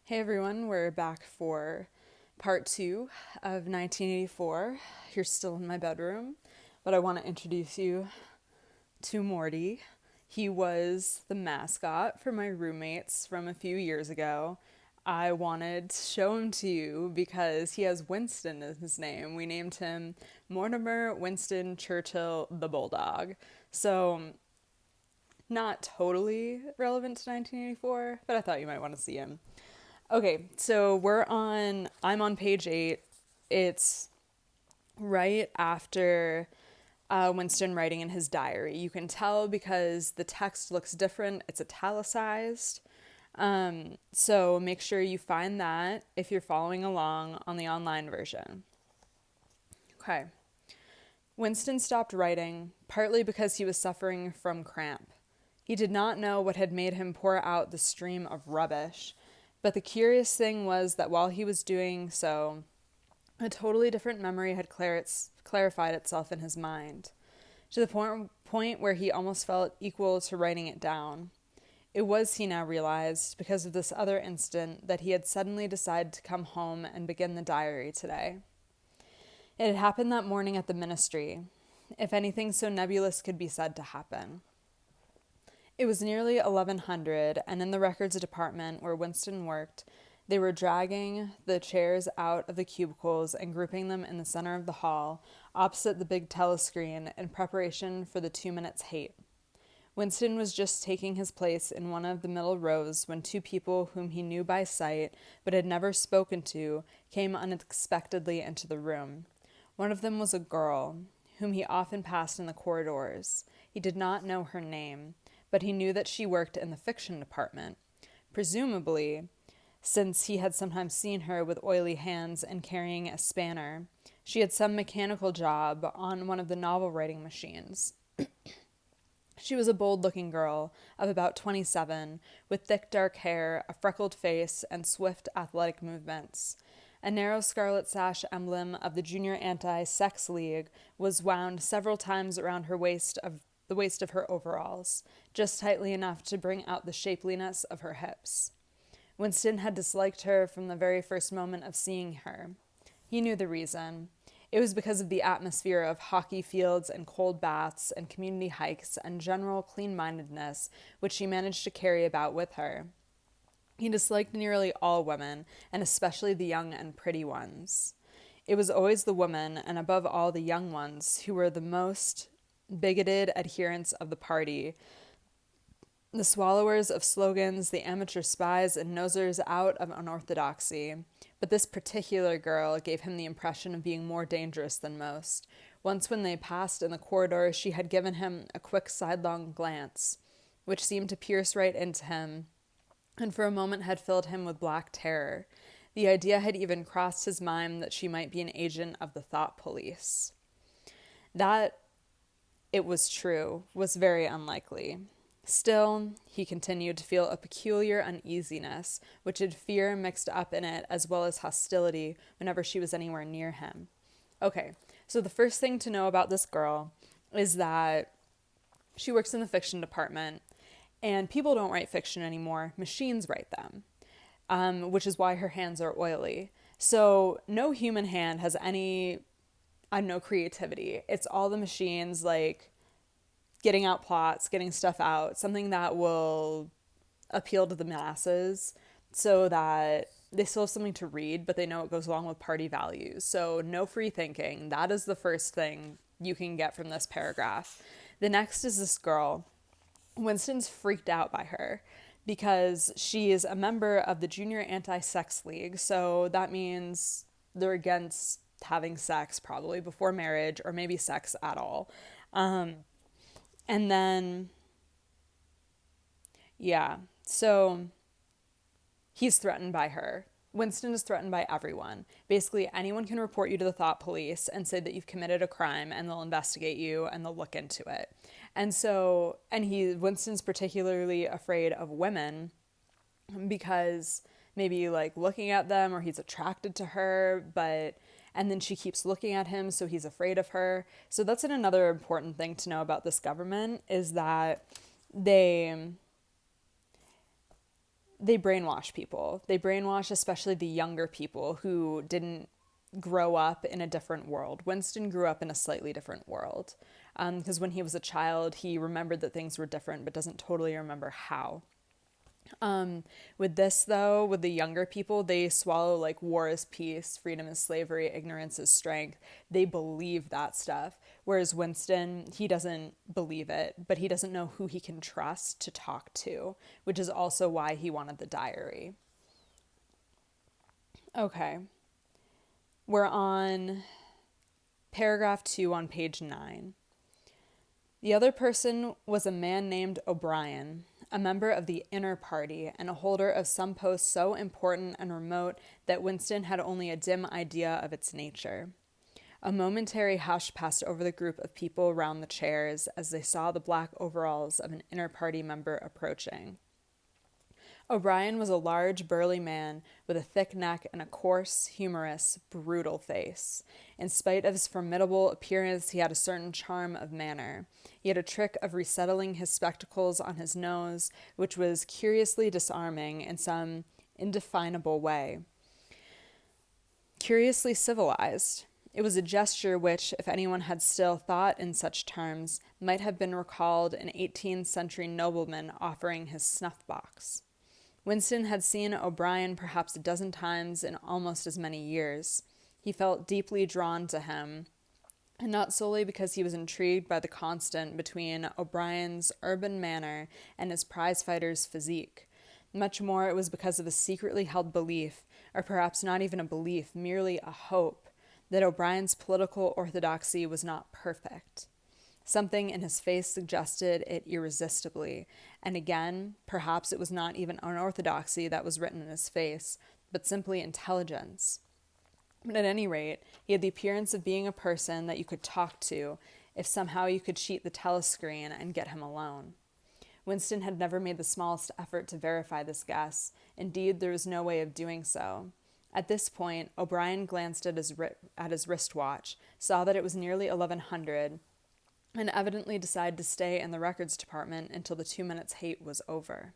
Hey everyone, we're back for part two of 1984. You're still in my bedroom, but I want to introduce you to Morty. He was the mascot for my roommates from a few years ago. I wanted to show him to you because he has Winston as his name. We named him Mortimer Winston Churchill the Bulldog. So, not totally relevant to 1984, but I thought you might want to see him. Okay, so I'm on page 8. It's right after Winston writing in his diary. You can tell because the text looks different, it's italicized. So make sure you find that if you're following along on the online version. Okay. Winston stopped writing, partly because he was suffering from cramp. He did not know what had made him pour out the stream of rubbish, but the curious thing was that while he was doing so, a totally different memory had clarified itself in his mind, to the point where he almost felt equal to writing it down. It was, he now realized, because of this other instant that he had suddenly decided to come home and begin the diary today. It had happened that morning at the ministry, if anything so nebulous could be said to happen. It was nearly 1100, and in the records department where Winston worked, they were dragging the chairs out of the cubicles and grouping them in the center of the hall, opposite the big telescreen, in preparation for the 2 minutes hate. Winston was just taking his place in one of the middle rows when two people whom he knew by sight but had never spoken to came unexpectedly into the room. One of them was a girl, whom he often passed in the corridors. He did not know her name, but he knew that she worked in the fiction department. Presumably, since he had sometimes seen her with oily hands and carrying a spanner, she had some mechanical job on one of the novel-writing machines. She was a bold-looking girl of about 27, with thick dark hair, a freckled face, and swift athletic movements. A narrow scarlet sash emblem of the Junior Anti-Sex League was wound several times around the waist of her overalls, just tightly enough to bring out the shapeliness of her hips. Winston had disliked her from the very first moment of seeing her. He knew the reason. It was because of the atmosphere of hockey fields and cold baths and community hikes and general clean-mindedness which she managed to carry about with her. He disliked nearly all women, and especially the young and pretty ones. It was always the women, and above all the young ones, who were the most bigoted adherents of the party, the swallowers of slogans, the amateur spies and nosers out of unorthodoxy. But this particular girl gave him the impression of being more dangerous than most. Once when they passed in the corridor, she had given him a quick sidelong glance, which seemed to pierce right into him, and for a moment had filled him with black terror. The idea had even crossed his mind that she might be an agent of the thought police. That, it was true, was very unlikely. Still, he continued to feel a peculiar uneasiness, which had fear mixed up in it as well as hostility whenever she was anywhere near him. Okay, so the first thing to know about this girl is that she works in the fiction department, and people don't write fiction anymore, machines write them, which is why her hands are oily. So no human hand has any, creativity. It's all the machines, like, getting out plots, getting stuff out, something that will appeal to the masses so that they still have something to read, but they know it goes along with party values. So no free thinking. That is the first thing you can get from this paragraph. The next is this girl. Winston's freaked out by her because she is a member of the Junior Anti-Sex League. So that means they're against having sex probably before marriage, or maybe sex at all. And then, yeah, so he's threatened by her. Winston is threatened by everyone. Basically, anyone can report you to the thought police and say that you've committed a crime, and they'll investigate you and they'll look into it. Winston's particularly afraid of women because maybe like looking at them, or he's attracted to her, and then she keeps looking at him, so he's afraid of her. So that's another important thing to know about this government, is that they they brainwash people. They brainwash especially the younger people who didn't grow up in a different world. Winston grew up in a slightly different world because when he was a child, he remembered that things were different, but doesn't totally remember how. With this, though, with the younger people, they swallow like war is peace, freedom is slavery, ignorance is strength. They believe that stuff. Whereas Winston, he doesn't believe it, but he doesn't know who he can trust to talk to, which is also why he wanted the diary. Okay. We're on paragraph 2 on page 9. The other person was a man named O'Brien, a member of the inner party and a holder of some post so important and remote that Winston had only a dim idea of its nature. A momentary hush passed over the group of people round the chairs as they saw the black overalls of an inner party member approaching. O'Brien was a large, burly man with a thick neck and a coarse, humorous, brutal face. In spite of his formidable appearance, he had a certain charm of manner. He had a trick of resettling his spectacles on his nose, which was curiously disarming in some indefinable way. Curiously civilized. It was a gesture which, if anyone had still thought in such terms, might have been recalled an 18th century nobleman offering his snuff-box. Winston had seen O'Brien perhaps a dozen times in almost as many years. He felt deeply drawn to him, and not solely because he was intrigued by the constant between O'Brien's urban manner and his prizefighter's physique. Much more it was because of a secretly held belief, or perhaps not even a belief, merely a hope, that O'Brien's political orthodoxy was not perfect. Something in his face suggested it irresistibly, and again, perhaps it was not even unorthodoxy that was written in his face, but simply intelligence. But at any rate, he had the appearance of being a person that you could talk to if somehow you could cheat the telescreen and get him alone. Winston had never made the smallest effort to verify this guess. Indeed, there was no way of doing so. At this point, O'Brien glanced at his wristwatch, saw that it was nearly 1100, and evidently decided to stay in the records department until the 2 minutes hate was over.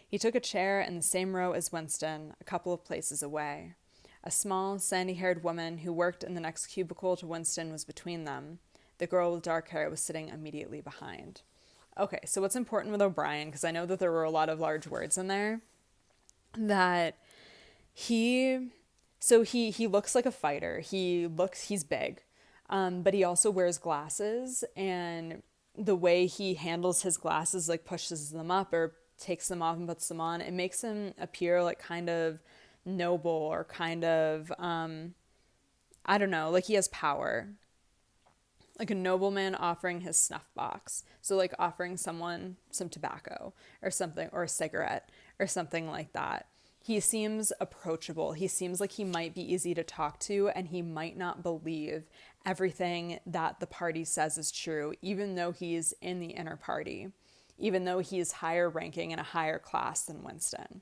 He took a chair in the same row as Winston, a couple of places away. A small, sandy-haired woman who worked in the next cubicle to Winston was between them. The girl with dark hair was sitting immediately behind. Okay, so what's important with O'Brien, because I know that there were a lot of large words in there, that he looks like a fighter. He's big. But he also wears glasses, and the way he handles his glasses, like pushes them up or takes them off and puts them on, it makes him appear like kind of noble or kind of, I don't know, like he has power. Like a nobleman offering his snuff box. So like offering someone some tobacco or something, or a cigarette or something like that. He seems approachable. He seems like he might be easy to talk to, and he might not believe everything that the party says is true, even though he's in the inner party, even though he is higher ranking in a higher class than Winston.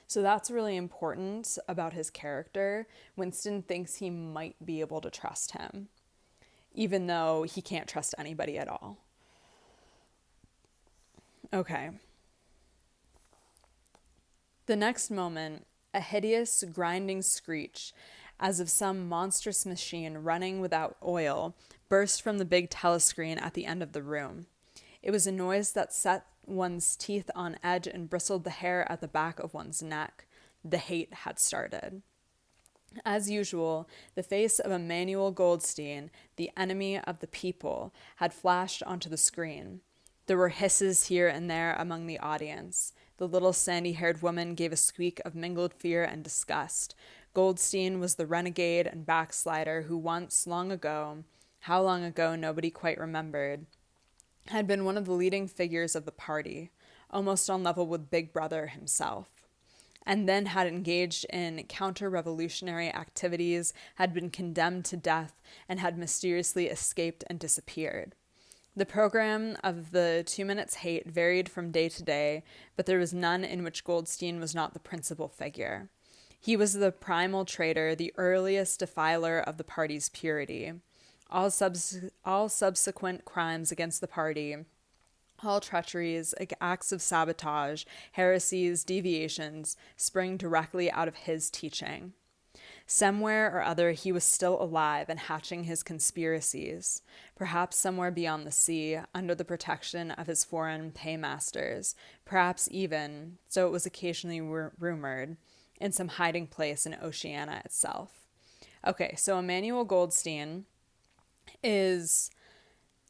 So that's really important about his character. Winston thinks he might be able to trust him, even though he can't trust anybody at all. Okay. The next moment, a hideous, grinding screech, as of some monstrous machine running without oil, burst from the big telescreen at the end of the room. It was a noise that set one's teeth on edge and bristled the hair at the back of one's neck. The hate had started. As usual, the face of Emmanuel Goldstein, the enemy of the people, had flashed onto the screen. There were hisses here and there among the audience. The little sandy-haired woman gave a squeak of mingled fear and disgust. Goldstein was the renegade and backslider who once, long ago, how long ago nobody quite remembered, had been one of the leading figures of the party, almost on level with Big Brother himself, and then had engaged in counter-revolutionary activities, had been condemned to death, and had mysteriously escaped and disappeared. The program of the 2 Minutes Hate varied from day to day, but there was none in which Goldstein was not the principal figure. He was the primal traitor, the earliest defiler of the party's purity. All subsequent crimes against the party, All treacheries, acts of sabotage, heresies, deviations spring directly out of his teaching. Somewhere or other he was still alive and hatching his conspiracies, perhaps somewhere beyond the sea, under the protection of his foreign paymasters, perhaps even, so it was occasionally rumored, in some hiding place in Oceania itself. Okay, so Emmanuel Goldstein is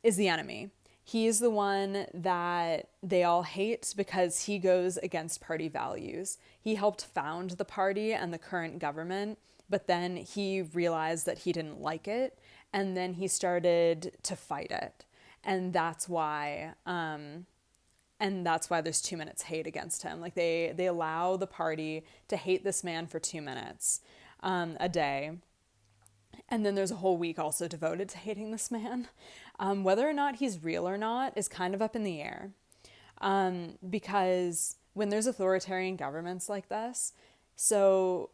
the enemy. He's the one that they all hate because he goes against party values. He helped found the party and the current government, but then he realized that he didn't like it, and then he started to fight it. And that's why there's 2 minutes hate against him. Like they allow the party to hate this man for 2 minutes a day. And then there's a whole week also devoted to hating this man. Whether or not he's real or not is kind of up in the air. Because when there's authoritarian governments like this, so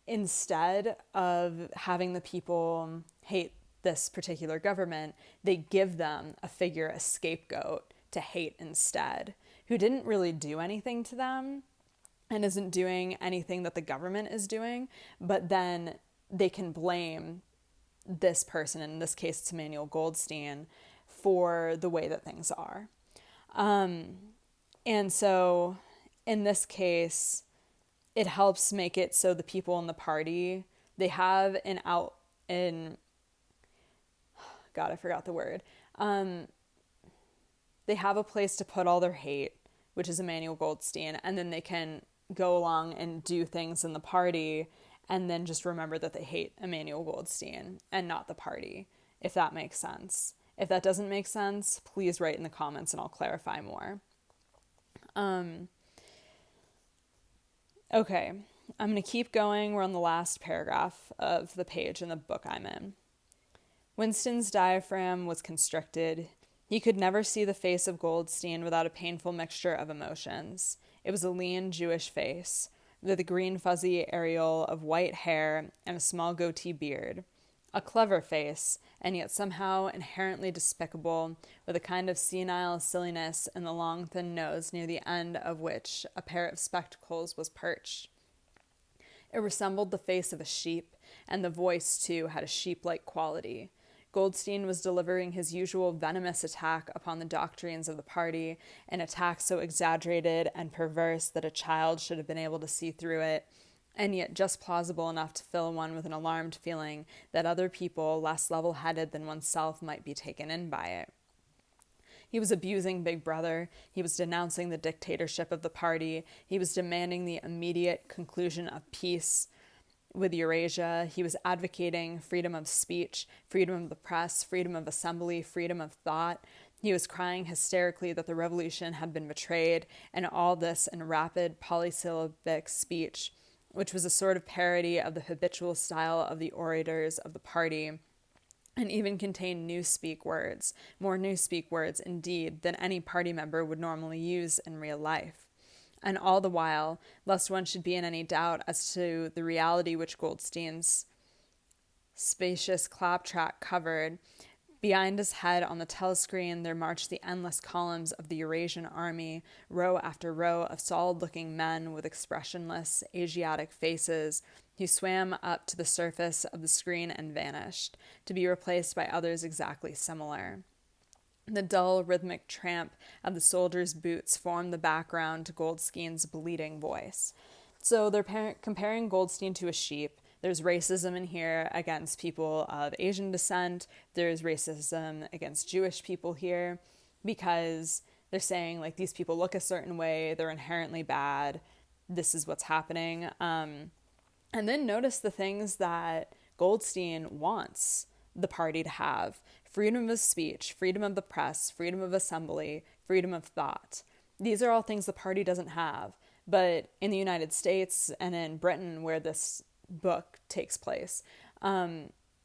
instead of having the people hate this particular government, they give them a figure, a scapegoat to hate instead, who didn't really do anything to them and isn't doing anything that the government is doing, but then they can blame this person, in this case it's Emmanuel Goldstein, for the way that things are. And so in this case, it helps make it so the people in the party, they have God, I forgot the word. They have a place to put all their hate, which is Emmanuel Goldstein, and then they can go along and do things in the party and then just remember that they hate Emmanuel Goldstein and not the party, if that makes sense. If that doesn't make sense, please write in the comments and I'll clarify more. Okay, I'm going to keep going. We're on the last paragraph of the page in the book I'm in. Winston's diaphragm was constricted. He could never see the face of Goldstein without a painful mixture of emotions. It was a lean Jewish face, with a green fuzzy areole of white hair and a small goatee beard. A clever face, and yet somehow inherently despicable, with a kind of senile silliness in the long thin nose near the end of which a pair of spectacles was perched. It resembled the face of a sheep, and the voice, too, had a sheep-like quality. Goldstein was delivering his usual venomous attack upon the doctrines of the party, an attack so exaggerated and perverse that a child should have been able to see through it, and yet just plausible enough to fill one with an alarmed feeling that other people, less level-headed than oneself, might be taken in by it. He was abusing Big Brother. He was denouncing the dictatorship of the party. He was demanding the immediate conclusion of peace with Eurasia. He was advocating freedom of speech, freedom of the press, freedom of assembly, freedom of thought. He was crying hysterically that the revolution had been betrayed, and all this in rapid polysyllabic speech, which was a sort of parody of the habitual style of the orators of the party, and even contained newspeak words, more newspeak words, indeed, than any party member would normally use in real life. And all the while, lest one should be in any doubt as to the reality which Goldstein's spacious claptrap covered, behind his head on the telescreen there marched the endless columns of the Eurasian army, row after row of solid-looking men with expressionless Asiatic faces, who swam up to the surface of the screen and vanished, to be replaced by others exactly similar. The dull, rhythmic tramp of the soldiers' boots formed the background to Goldstein's bleating voice. So they're comparing Goldstein to a sheep. There's racism in here against people of Asian descent. There's racism against Jewish people here because they're saying, like, these people look a certain way. They're inherently bad. This is what's happening. And then notice the things that Goldstein wants the party to have. Freedom of speech, freedom of the press, freedom of assembly, freedom of thought. These are all things the party doesn't have. But in the United States and in Britain, where this book takes place,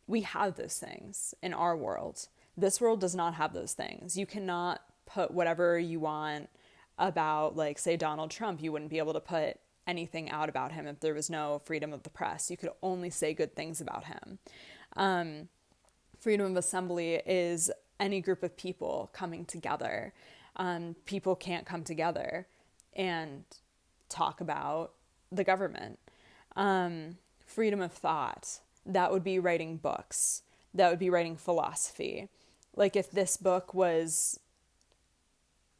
we have those things in our world. This world does not have those things. You cannot put whatever you want about, like, say, Donald Trump. You wouldn't be able to put anything out about him if there was no freedom of the press. You could only say good things about him. Freedom of assembly is any group of people coming together. people can't come together and talk about the government. Freedom of thought, that would be writing books, that would be writing philosophy. Like if this book was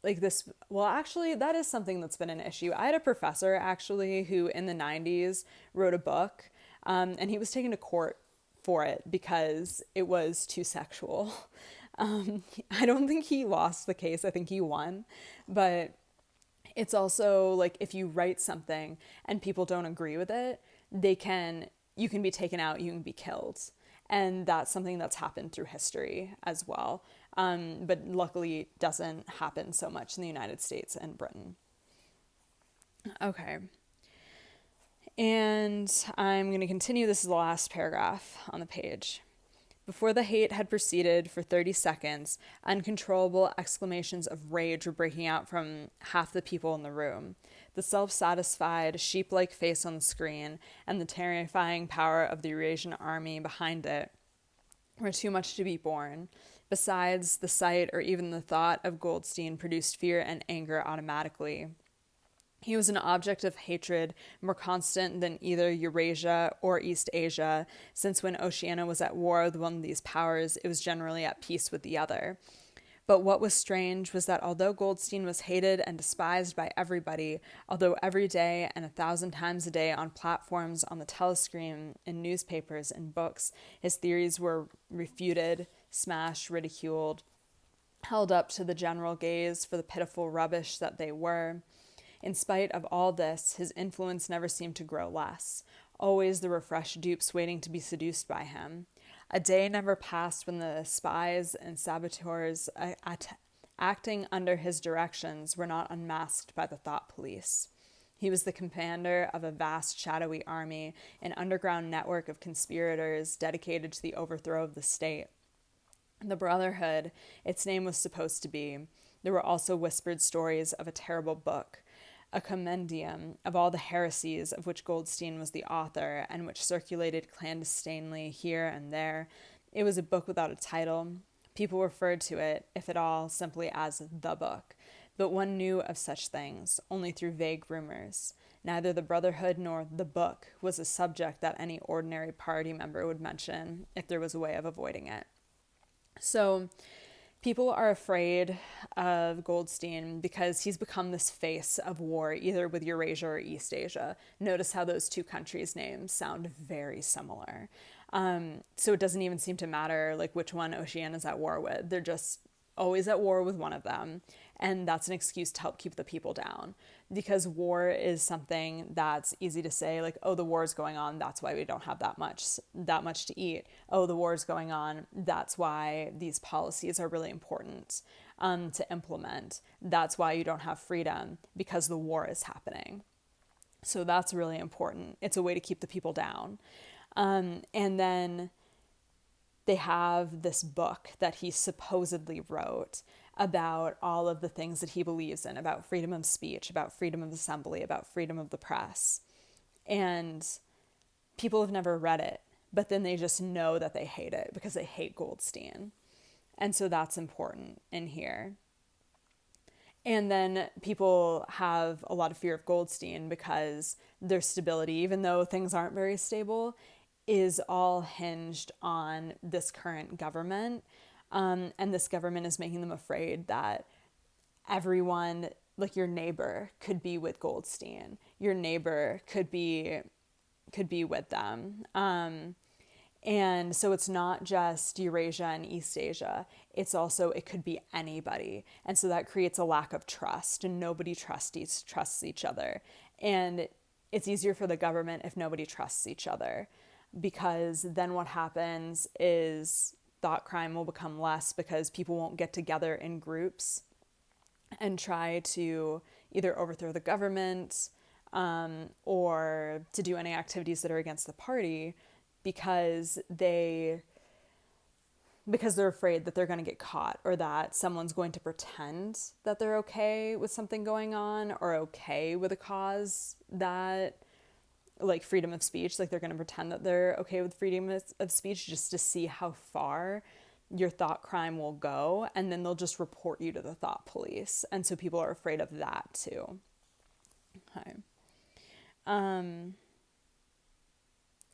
like this, well, actually, that is something that's been an issue. I had a professor actually who in the 90s wrote a book, and he was taken to court for it because it was too sexual. I don't think he lost the case. I think he won. But it's also like if you write something and people don't agree with it, you can be taken out, you can be killed. And that's something that's happened through history as well. But luckily it doesn't happen so much in the United States and Britain. Okay. And I'm going to continue. This is the last paragraph on the page. Before the hate had proceeded for 30 seconds, uncontrollable exclamations of rage were breaking out from half the people in the room. The self-satisfied, sheep-like face on the screen and the terrifying power of the Eurasian army behind it were too much to be borne. Besides, the sight or even the thought of Goldstein produced fear and anger automatically. He was an object of hatred more constant than either Eurasia or East Asia, since when Oceania was at war with one of these powers, it was generally at peace with the other. But what was strange was that although Goldstein was hated and despised by everybody, although every day and 1,000 times a day on platforms, on the telescreen, in newspapers, in books, his theories were refuted, smashed, ridiculed, held up to the general gaze for the pitiful rubbish that they were. In spite of all this, his influence never seemed to grow less. Always there were fresh dupes waiting to be seduced by him. A day never passed when the spies and saboteurs acting under his directions were not unmasked by the thought police. He was the commander of a vast shadowy army, an underground network of conspirators dedicated to the overthrow of the state. The Brotherhood, its name was supposed to be. There were also whispered stories of a terrible book, a compendium of all the heresies of which Goldstein was the author and which circulated clandestinely here and there. It was a book without a title. People referred to it, if at all, simply as the book. But one knew of such things only through vague rumors. Neither the Brotherhood nor the book was a subject that any ordinary party member would mention if there was a way of avoiding it. So people are afraid of Goldstein because he's become this face of war, either with Eurasia or East Asia. Notice how those two countries' names sound very similar. So it doesn't even seem to matter like which one Oceania's at war with. They're just always at war with one of them. And that's an excuse to help keep the people down. Because war is something that's easy to say, like, oh, the war is going on, that's why we don't have that much to eat. Oh, the war is going on, that's why these policies are really important to implement. That's why you don't have freedom, because the war is happening. So that's really important. It's a way to keep the people down. And then they have this book that he supposedly wrote about all of the things that he believes in, about freedom of speech, about freedom of assembly, about freedom of the press. And people have never read it, but then they just know that they hate it because they hate Goldstein. And so that's important in here. And then people have a lot of fear of Goldstein because their stability, even though things aren't very stable, is all hinged on this current government. And this government is making them afraid that everyone, like your neighbor, could be with Goldstein. Your neighbor could be with them. And so it's not just Eurasia and East Asia. It's also, it could be anybody. And so that creates a lack of trust, and nobody trusts each other. And it's easier for the government if nobody trusts each other, because then what happens is thought crime will become less because people won't get together in groups and try to either overthrow the government or to do any activities that are against the party because they're afraid that they're going to get caught, or that someone's going to pretend that they're okay with something going on or okay with a cause that, like freedom of speech, like they're going to pretend that they're okay with freedom of speech just to see how far your thought crime will go, and then they'll just report you to the thought police. And so people are afraid of that too. Okay.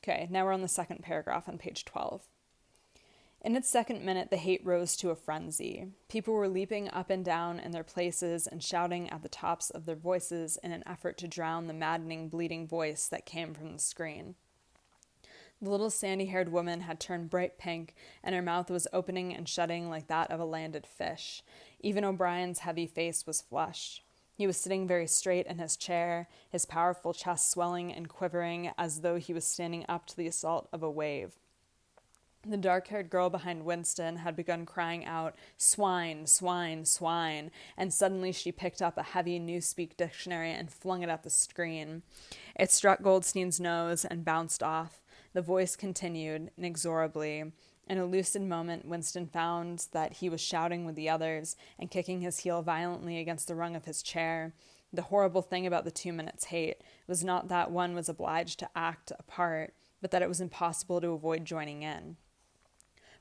Okay, now we're on the second paragraph on page 12. In its second minute, the hate rose to a frenzy. People were leaping up and down in their places and shouting at the tops of their voices in an effort to drown the maddening, bleating voice that came from the screen. The little sandy-haired woman had turned bright pink, and her mouth was opening and shutting like that of a landed fish. Even O'Brien's heavy face was flushed. He was sitting very straight in his chair, his powerful chest swelling and quivering as though he was standing up to the assault of a wave. The dark-haired girl behind Winston had begun crying out, "Swine, swine, swine," and suddenly she picked up a heavy Newspeak dictionary and flung it at the screen. It struck Goldstein's nose and bounced off. The voice continued, inexorably. In a lucid moment, Winston found that he was shouting with the others and kicking his heel violently against the rung of his chair. The horrible thing about the 2 minutes' hate was not that one was obliged to act a part, but that it was impossible to avoid joining in.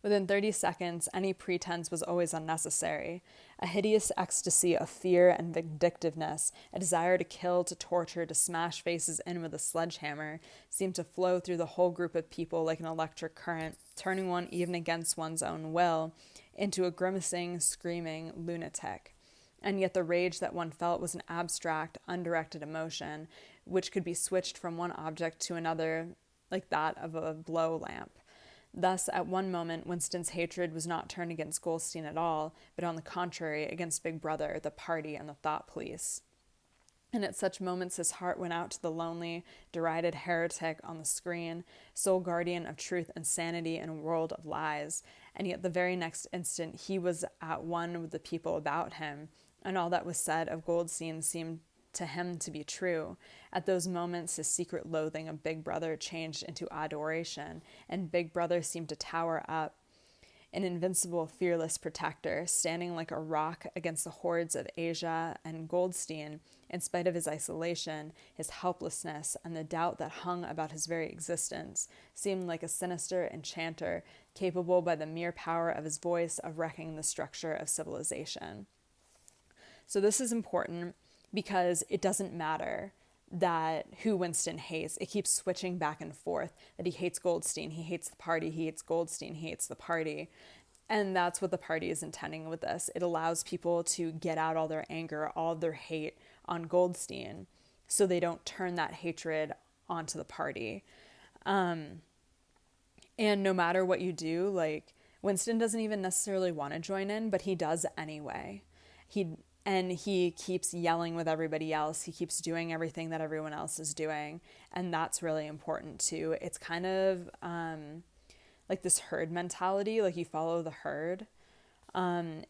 Within 30 seconds, any pretense was always unnecessary. A hideous ecstasy of fear and vindictiveness, a desire to kill, to torture, to smash faces in with a sledgehammer, seemed to flow through the whole group of people like an electric current, turning one even against one's own will, into a grimacing, screaming lunatic. And yet the rage that one felt was an abstract, undirected emotion, which could be switched from one object to another like that of a blow lamp. Thus, at one moment, Winston's hatred was not turned against Goldstein at all, but on the contrary, against Big Brother, the party, and the thought police. And at such moments his heart went out to the lonely, derided heretic on the screen, sole guardian of truth and sanity in a world of lies. And yet the very next instant he was at one with the people about him, and all that was said of Goldstein seemed to him to be true. At those moments, his secret loathing of Big Brother changed into adoration, and Big Brother seemed to tower up, an invincible, fearless protector, standing like a rock against the hordes of Asia, and Goldstein, in spite of his isolation, his helplessness, and the doubt that hung about his very existence, seemed like a sinister enchanter, capable by the mere power of his voice of wrecking the structure of civilization. So this is important because it doesn't matter that who Winston hates. It keeps switching back and forth, that he hates Goldstein, he hates the party, he hates Goldstein, he hates the party. And that's what the party is intending with this. It allows people to get out all their anger, all of their hate on Goldstein, so they don't turn that hatred onto the party. And no matter what you do, like, Winston doesn't even necessarily want to join in, but he does anyway. He keeps yelling with everybody else. He keeps doing everything that everyone else is doing. And that's really important too. It's kind of like this herd mentality, like you follow the herd. And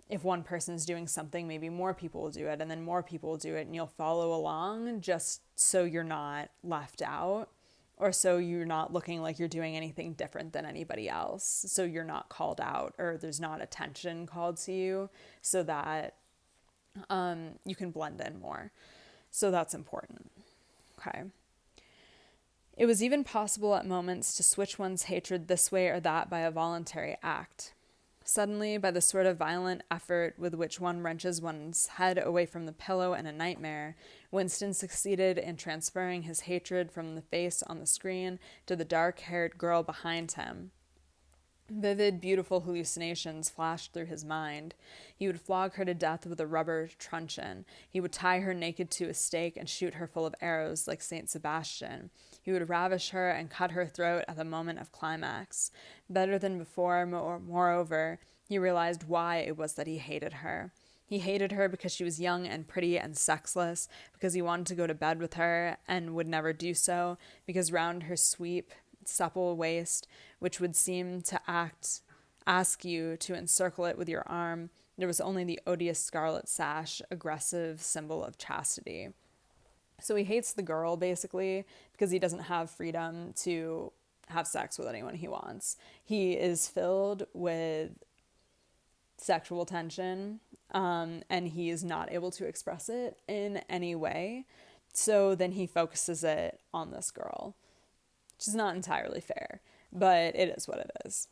if one person is doing something, maybe more people will do it, and then more people will do it, and you'll follow along just so you're not left out, or so you're not looking like you're doing anything different than anybody else. So you're not called out, or there's not attention called to you, so that you can blend in more. So that's important. Okay. It was even possible at moments to switch one's hatred this way or that by a voluntary act. Suddenly, by the sort of violent effort with which one wrenches one's head away from the pillow in a nightmare, Winston succeeded in transferring his hatred from the face on the screen to the dark-haired girl behind him. Vivid, beautiful hallucinations flashed through his mind. He would flog her to death with a rubber truncheon. He would tie her naked to a stake and shoot her full of arrows like Saint Sebastian. He would ravish her and cut her throat at the moment of climax. Better than before, moreover, he realized why it was that he hated her. He hated her because she was young and pretty and sexless, because he wanted to go to bed with her and would never do so, because round her sweet, supple waist, which would seem to ask you to encircle it with your arm, there was only the odious scarlet sash, aggressive symbol of chastity. So he hates the girl, basically, because he doesn't have freedom to have sex with anyone he wants. He is filled with sexual tension, and he is not able to express it in any way. So then he focuses it on this girl, which is not entirely fair, but it is what it is.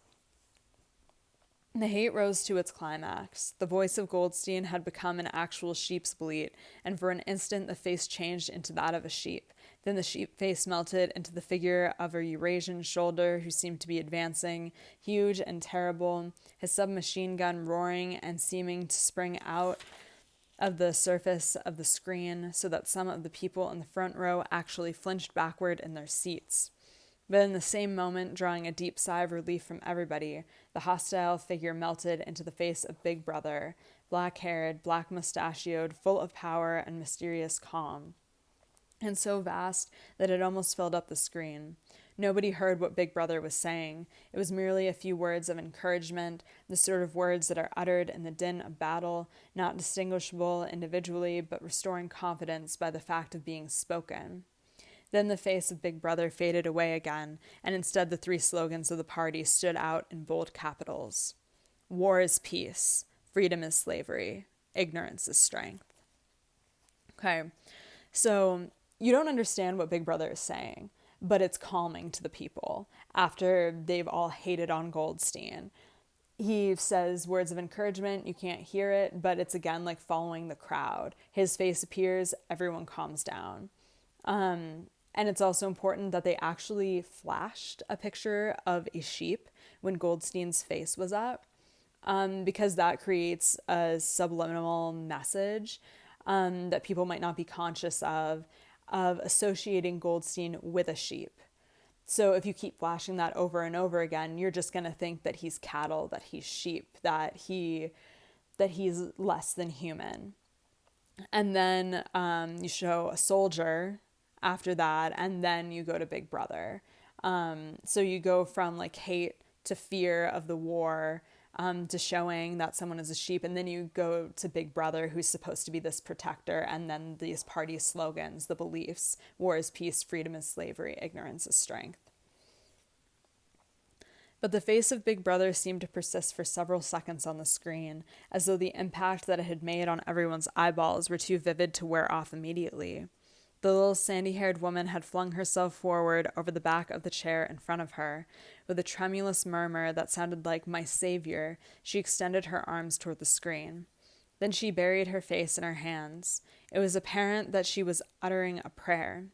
The hate rose to its climax. The voice of Goldstein had become an actual sheep's bleat, and for an instant the face changed into that of a sheep. Then the sheep face melted into the figure of a Eurasian shoulder who seemed to be advancing, huge and terrible, his submachine gun roaring and seeming to spring out of the surface of the screen so that some of the people in the front row actually flinched backward in their seats. But in the same moment, drawing a deep sigh of relief from everybody, the hostile figure melted into the face of Big Brother, black-haired, black-mustachioed, full of power and mysterious calm, and so vast that it almost filled up the screen. Nobody heard what Big Brother was saying. It was merely a few words of encouragement, the sort of words that are uttered in the din of battle, not distinguishable individually, but restoring confidence by the fact of being spoken. Then the face of Big Brother faded away again, and instead the three slogans of the party stood out in bold capitals. War is peace. Freedom is slavery. Ignorance is strength. Okay, so you don't understand what Big Brother is saying, but it's calming to the people after they've all hated on Goldstein. He says words of encouragement, you can't hear it, but it's again like following the crowd. His face appears, everyone calms down. And it's also important that they actually flashed a picture of a sheep when Goldstein's face was up, because that creates a subliminal message that people might not be conscious of associating Goldstein with a sheep. So if you keep flashing that over and over again, you're just going to think that he's cattle, that he's sheep, that he's less than human. And then you show a soldier after that, and then you go to Big Brother. So you go from like hate to fear of the war, to showing that someone is a sheep, and then you go to Big Brother, who's supposed to be this protector, and then these party slogans, the beliefs: war is peace, freedom is slavery, ignorance is strength. But the face of Big Brother seemed to persist for several seconds on the screen, as though the impact that it had made on everyone's eyeballs were too vivid to wear off immediately. The little sandy-haired woman had flung herself forward over the back of the chair in front of her. With a tremulous murmur that sounded like "my savior," she extended her arms toward the screen. Then she buried her face in her hands. It was apparent that she was uttering a prayer.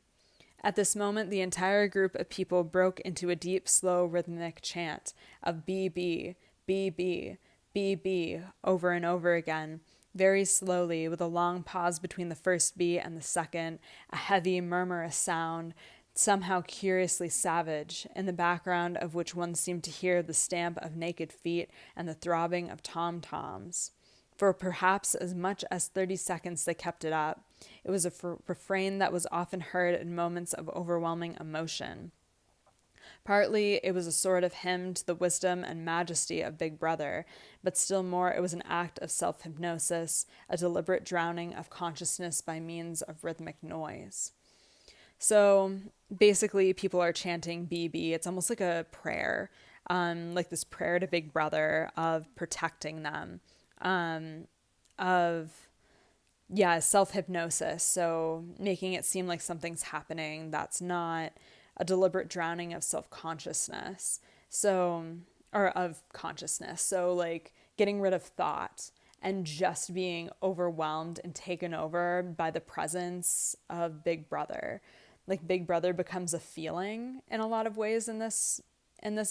At this moment, the entire group of people broke into a deep, slow, rhythmic chant of "BB, BB, BB," over and over again, very slowly, with a long pause between the first B and the second, a heavy, murmurous sound, somehow curiously savage, in the background of which one seemed to hear the stamp of naked feet and the throbbing of tom-toms. For perhaps as much as 30 seconds they kept it up. It was a refrain that was often heard in moments of overwhelming emotion. Partly it was a sort of hymn to the wisdom and majesty of Big Brother, but still more it was an act of self-hypnosis, a deliberate drowning of consciousness by means of rhythmic noise. So basically people are chanting BB. It's almost like a prayer, like this prayer to Big Brother of protecting them, self-hypnosis. So making it seem like something's happening that's not, a deliberate drowning of self-consciousness. Or of consciousness. So like getting rid of thought and just being overwhelmed and taken over by the presence of Big Brother. Like Big Brother becomes a feeling in a lot of ways in this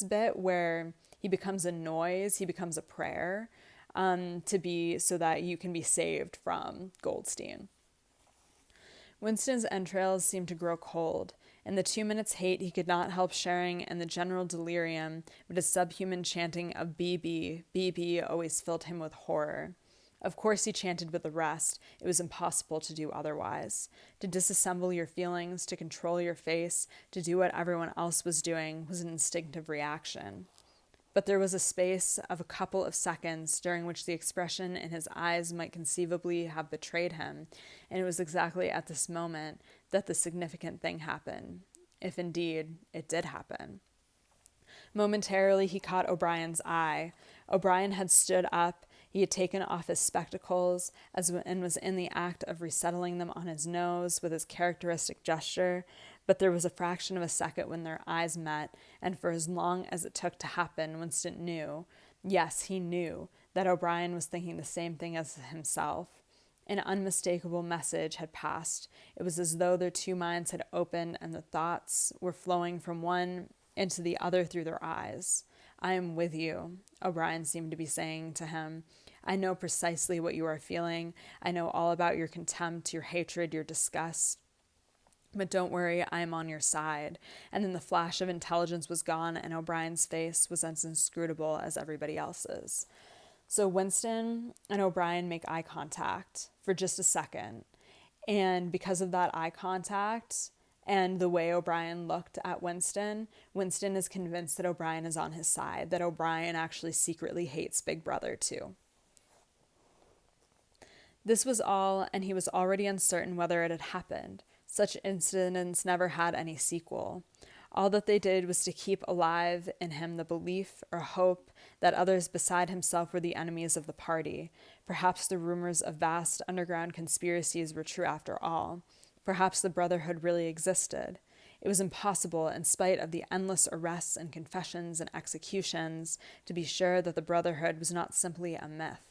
bit, where he becomes a noise, he becomes a prayer, to be, so that you can be saved from Goldstein. Winston's entrails seemed to grow cold. In the 2 minutes' hate he could not help sharing in the general delirium, but his subhuman chanting of BB, BB always filled him with horror. Of course he chanted with the rest. It was impossible to do otherwise. To disassemble your feelings, to control your face, to do what everyone else was doing was an instinctive reaction. But there was a space of a couple of seconds during which the expression in his eyes might conceivably have betrayed him, and it was exactly at this moment that the significant thing happened, if indeed it did happen. Momentarily he caught O'Brien's eye. O'Brien had stood up. He had taken off his spectacles and was in the act of resettling them on his nose with his characteristic gesture, but there was a fraction of a second when their eyes met, and for as long as it took to happen, Winston knew Yes, he knew that O'Brien was thinking the same thing as himself. An unmistakable message had passed. It was as though their two minds had opened and the thoughts were flowing from one into the other through their eyes. I am with you, O'Brien seemed to be saying to him. I know precisely what you are feeling. I know all about your contempt, your hatred, your disgust. But don't worry, I am on your side. And then the flash of intelligence was gone, and O'Brien's face was as inscrutable as everybody else's. So Winston and O'Brien make eye contact for just a second. And because of that eye contact and the way O'Brien looked at Winston, Winston is convinced that O'Brien is on his side, that O'Brien actually secretly hates Big Brother too. This was all, and he was already uncertain whether it had happened. Such incidents never had any sequel. All that they did was to keep alive in him the belief or hope that others beside himself were the enemies of the party. Perhaps the rumors of vast underground conspiracies were true after all. Perhaps the Brotherhood really existed. It was impossible, in spite of the endless arrests and confessions and executions, to be sure that the Brotherhood was not simply a myth.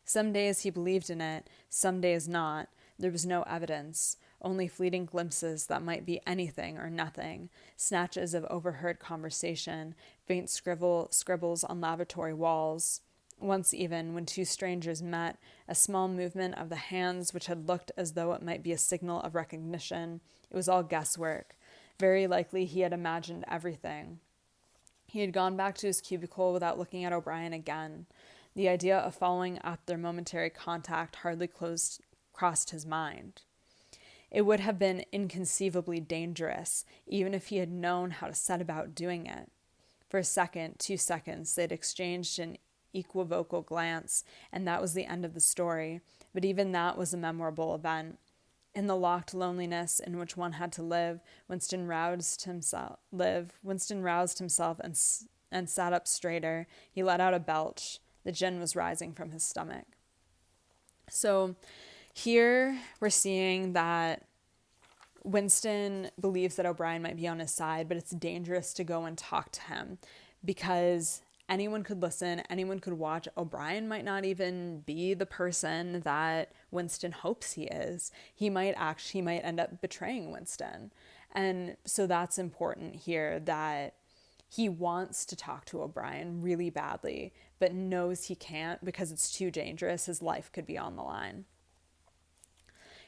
Some days he believed in it, some days not. There was no evidence, only fleeting glimpses that might be anything or nothing, snatches of overheard conversation, faint scribbles on lavatory walls. Once even, when two strangers met, a small movement of the hands which had looked as though it might be a signal of recognition. It was all guesswork. Very likely he had imagined everything. He had gone back to his cubicle without looking at O'Brien again. The idea of following up their momentary contact hardly crossed his mind. It would have been inconceivably dangerous, even if he had known how to set about doing it. For a second, 2 seconds, they'd exchanged an equivocal glance, and that was the end of the story. But even that was a memorable event. In the locked loneliness in which one had to live, Winston roused himself and sat up straighter. He let out a belch. The gin was rising from his stomach. So here we're seeing that Winston believes that O'Brien might be on his side, but it's dangerous to go and talk to him because anyone could listen, anyone could watch. O'Brien might not even be the person that Winston hopes he is. He might end up betraying Winston. And so that's important here, that he wants to talk to O'Brien really badly, but knows he can't because it's too dangerous. His life could be on the line.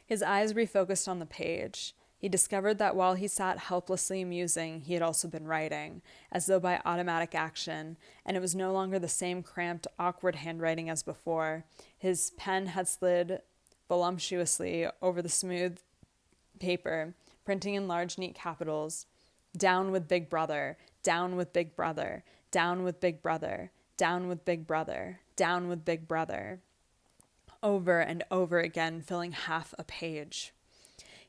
His eyes refocused on the page. He discovered that while he sat helplessly musing, he had also been writing, as though by automatic action, and it was no longer the same cramped, awkward handwriting as before. His pen had slid voluptuously over the smooth paper, printing in large, neat capitals, "Down with Big Brother, down with Big Brother, down with Big Brother, down with Big Brother, down with Big Brother," over and over again, filling half a page.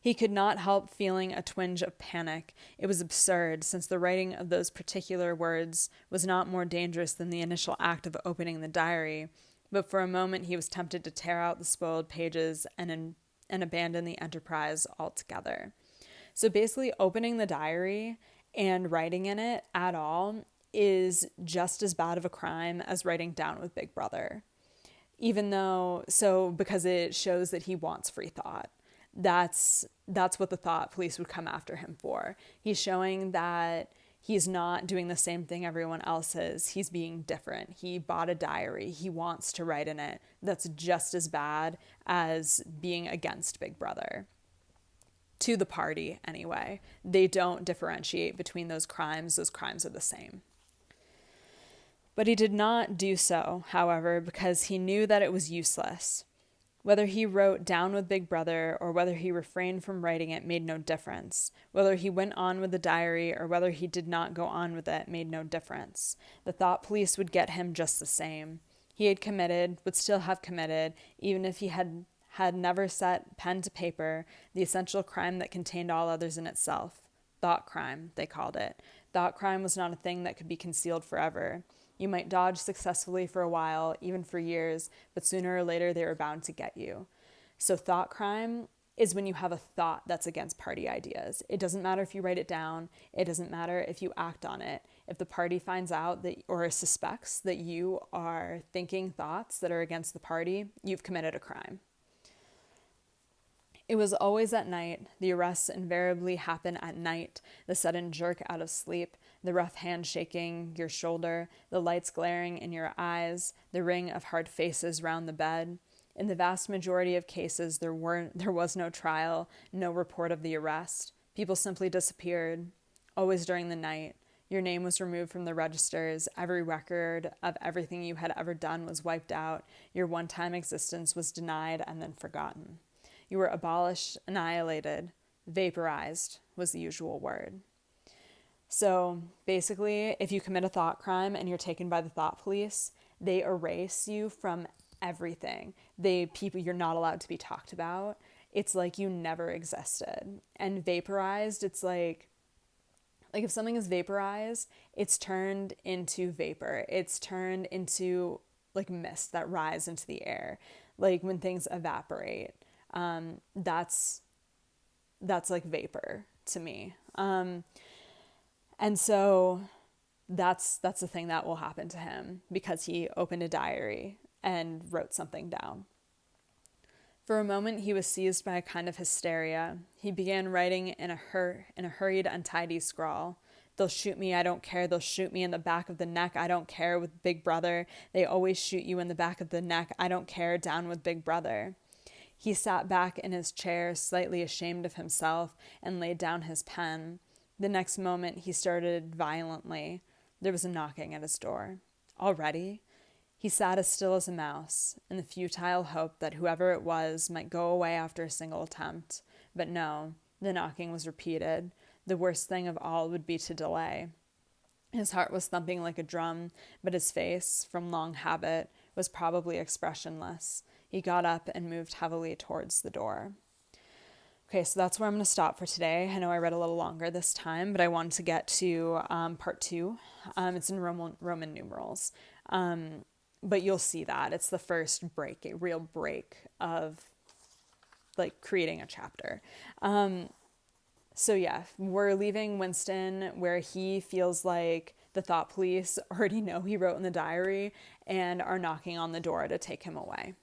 He could not help feeling a twinge of panic. It was absurd, since the writing of those particular words was not more dangerous than the initial act of opening the diary, but for a moment he was tempted to tear out the spoiled pages and abandon the enterprise altogether. So basically, opening the diary and writing in it at all is just as bad of a crime as writing Down with Big Brother. Because it shows that he wants free thought. That's what the thought police would come after him for. He's showing that he's not doing the same thing everyone else is. He's being different. He bought a diary. He wants to write in it. That's just as bad as being against Big Brother. To the party, anyway. They don't differentiate between those crimes. Those crimes are the same. But he did not do so, however, because he knew that it was useless. Whether he wrote Down with Big Brother or whether he refrained from writing it made no difference. Whether he went on with the diary or whether he did not go on with it made no difference. The thought police would get him just the same. He had committed, would still have committed, even if he had never set pen to paper, the essential crime that contained all others in itself. Thought crime, they called it. Thought crime was not a thing that could be concealed forever. You might dodge successfully for a while, even for years, but sooner or later they were bound to get you. So thought crime is when you have a thought that's against party ideas. It doesn't matter if you write it down. It doesn't matter if you act on it. If the party finds out that or suspects that you are thinking thoughts that are against the party, you've committed a crime. It was always at night. The arrests invariably happen at night. The sudden jerk out of sleep, the rough hand shaking your shoulder, the lights glaring in your eyes, the ring of hard faces round the bed. In the vast majority of cases, there was no trial, no report of the arrest. People simply disappeared, always during the night. Your name was removed from the registers. Every record of everything you had ever done was wiped out. Your one-time existence was denied and then forgotten. You were abolished, annihilated, vaporized was the usual word. So basically, if you commit a thought crime and you're taken by the thought police, they erase you from everything. You're not allowed to be talked about. It's like you never existed. And vaporized, it's like if something is vaporized, it's turned into vapor. It's turned into like mist that rise into the air. Like when things evaporate. That's like vapor to me. And so that's the thing that will happen to him because he opened a diary and wrote something down. For a moment, he was seized by a kind of hysteria. He began writing in a hurried, untidy scrawl. They'll shoot me, I don't care. They'll shoot me in the back of the neck, I don't care. With Big Brother, they always shoot you in the back of the neck, I don't care. Down with Big Brother. He sat back in his chair, slightly ashamed of himself, and laid down his pen. The next moment, he started violently. There was a knocking at his door. Already? He sat as still as a mouse, in the futile hope that whoever it was might go away after a single attempt. But no, the knocking was repeated. The worst thing of all would be to delay. His heart was thumping like a drum, but his face, from long habit, was probably expressionless. He got up and moved heavily towards the door. Okay, so that's where I'm going to stop for today. I know I read a little longer this time, but I wanted to get to part 2. It's in Roman numerals. But you'll see that. It's the first break, a real break of like creating a chapter. So yeah, we're leaving Winston where he feels like the thought police already know he wrote in the diary and are knocking on the door to take him away.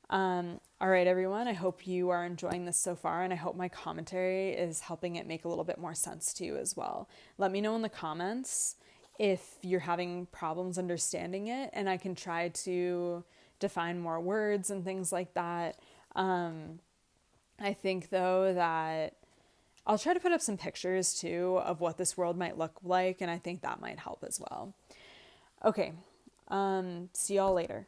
All right, everyone, I hope you are enjoying this so far, and I hope my commentary is helping it make a little bit more sense to you as well. Let me know in the comments if you're having problems understanding it, and I can try to define more words and things like that. I think, though, that I'll try to put up some pictures, too, of what this world might look like, and I think that might help as well. Okay, see y'all later.